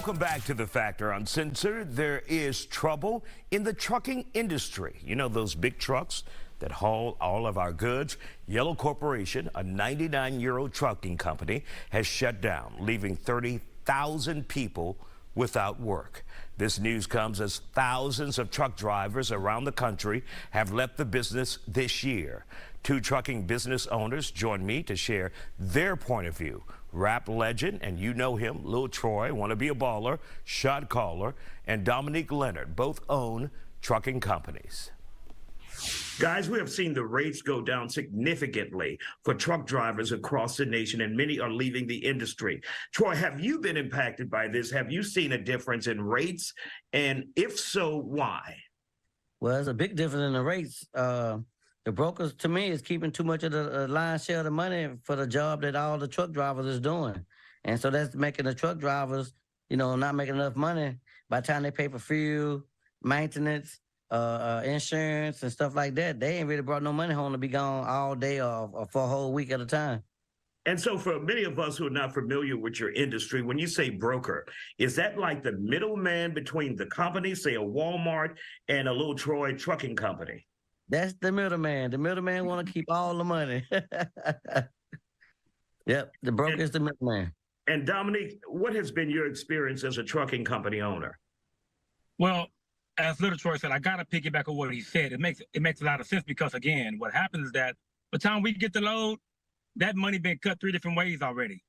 Welcome back to The Factor. Uncensored. There is trouble in the trucking industry. You know, those big trucks that haul all of our goods? Yellow Corporation, a 99-year-old trucking company, has shut down, leaving 30,000 people without work. This news comes as thousands of truck drivers around the country have left the business this year. Two trucking business owners join me to share their point of view. Rap legend, and you know him, Lil Troy, wanna be a baller, shot caller, and Dominique Leonard both own trucking companies. Guys, we have seen the rates go down significantly for truck drivers across the nation, and many are leaving the industry. Troy, have you been impacted by this? Have you seen a difference in rates? And if so, why? Well, there's a big difference in the rates. The brokers, to me, is keeping too much of the lion's share of the money for the job that all the truck drivers is doing. And so that's making the truck drivers, not making enough money by the time they pay for fuel, maintenance, insurance, and stuff like that. They ain't really brought no money home to be gone all day or for a whole week at a time. And so for many of us who are not familiar with your industry, when you say broker, is that like the middleman between the company, say a Walmart, and a Lil Troy trucking company? That's the middleman. The middleman want to keep all the money. Yep, the broker is the middleman. And Dominique, what has been your experience as a trucking company owner? Well, as Little Troy said, I got to piggyback on what he said. It makes a lot of sense because, again, what happens is that by the time we get the load, that money been cut 3 different ways already.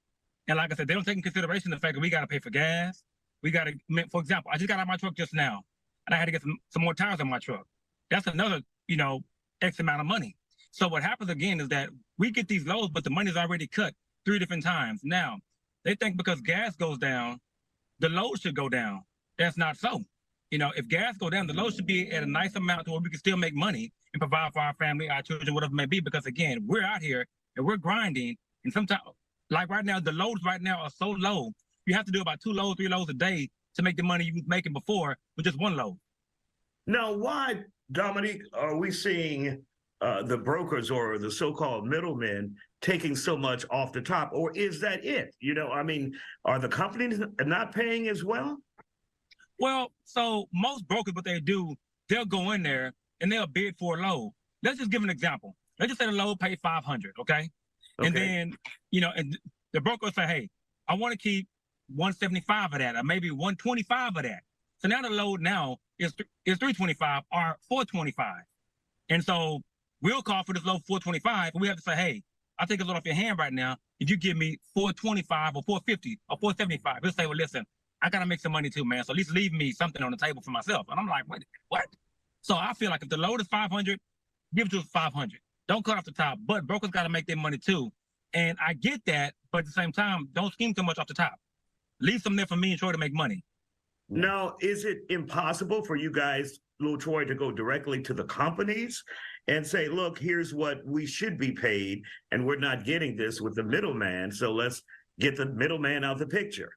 And like I said, they don't take into consideration the fact that we got to pay for gas. We got to, for example, I just got out of my truck just now, and I had to get some more tires on my truck. That's another, X amount of money. So what happens again is that we get these loads, but the money's already cut 3 different times. Now, they think because gas goes down, the load should go down. That's not so. If gas go down, the load should be at a nice amount to where we can still make money and provide for our family, our children, whatever it may be. Because again, we're out here and we're grinding. And sometimes, like right now, the loads right now are so low. You have to do about 2 loads, 3 loads a day to make the money you was making before with just 1 load. Now, why, Dominique, are we seeing the brokers or the so-called middlemen taking so much off the top? Or is that it? Are the companies not paying as well? Well, so most brokers, what they do, they'll go in there and they'll bid for a load. Let's just give an example. Let's just say the load paid $500, okay? And then, and the broker will say, hey, I want to keep 175 of that, or maybe 125 of that. So now the load now is 325 or 425. And so we'll call for this load 425, and we have to say, hey, I'll take a load off your hand right now if you give me 425 or 450 or 475. He'll say, well, listen, I got to make some money too, man. So at least leave me something on the table for myself. And I'm like, wait, what? So I feel like if the load is 500, give it to us 500. Don't cut off the top. But brokers got to make their money too. And I get that, but at the same time, don't scheme too much off the top. Leave some there for me and Troy to make money. Now, is it impossible for you guys, Lil Troy, to go directly to the companies and say, look, here's what we should be paid, and we're not getting this with the middleman, so let's get the middleman out of the picture?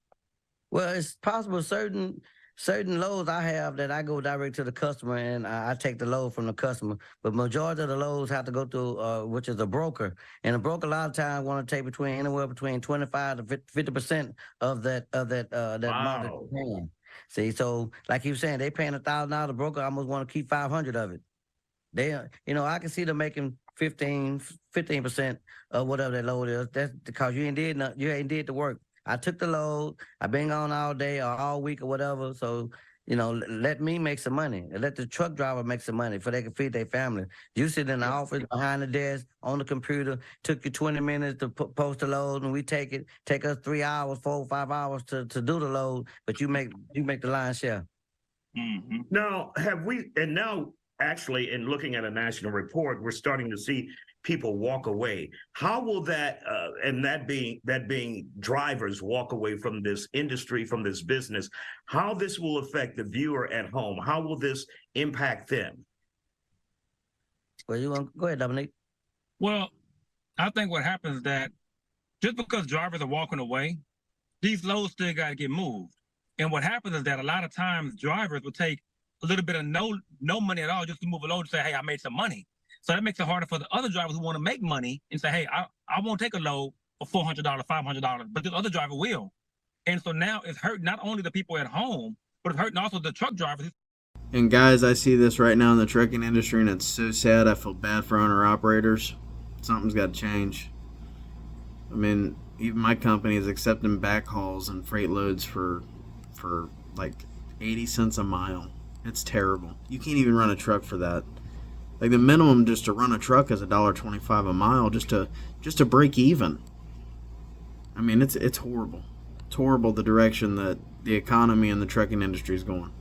Well, it's possible certain loads I have that I go direct to the customer and I take the load from the customer. But majority of the loads have to go through, which is a broker. And a broker a lot of times want to take anywhere between 25 to 50% of that Wow. amount that they're paying. See, so like you were saying, they paying $1,000. The broker almost want to keep 500 of it. They, I can see them making 15% of whatever that load is. That's because you ain't did the work. I took the load. I've been gone all day or all week or whatever. So, let me make some money. Let the truck driver make some money so they can feed their family. You sit in the office behind the desk on the computer, took you 20 minutes to post the load, and we take us 3 hours, 4 or 5 hours to do the load, but you make the lion's share. Mm-hmm. Now, actually, in looking at a national report, we're starting to see people walk away. How will that, and that being drivers walk away from this industry, from this business, how this will affect the viewer at home? How will this impact them? Well, you want go ahead, Dominique. Well, I think what happens is that just because drivers are walking away, these loads still got to get moved. And what happens is that a lot of times drivers will take a little bit of no money at all just to move a load and say, hey, I made some money. So that makes it harder for the other drivers who want to make money and say, hey, I won't take a load for $400, $500, but the other driver will. And so now it's hurting not only the people at home, but it's hurting also the truck drivers. And guys, I see this right now in the trucking industry, and it's so sad. I feel bad for owner operators. Something's got to change. I mean, even my company is accepting backhauls and freight loads for like 80 cents a mile. It's terrible. You can't even run a truck for that. Like the minimum just to run a truck is $1.25 a mile just to break even. I mean, it's horrible. It's horrible the direction that the economy and the trucking industry is going.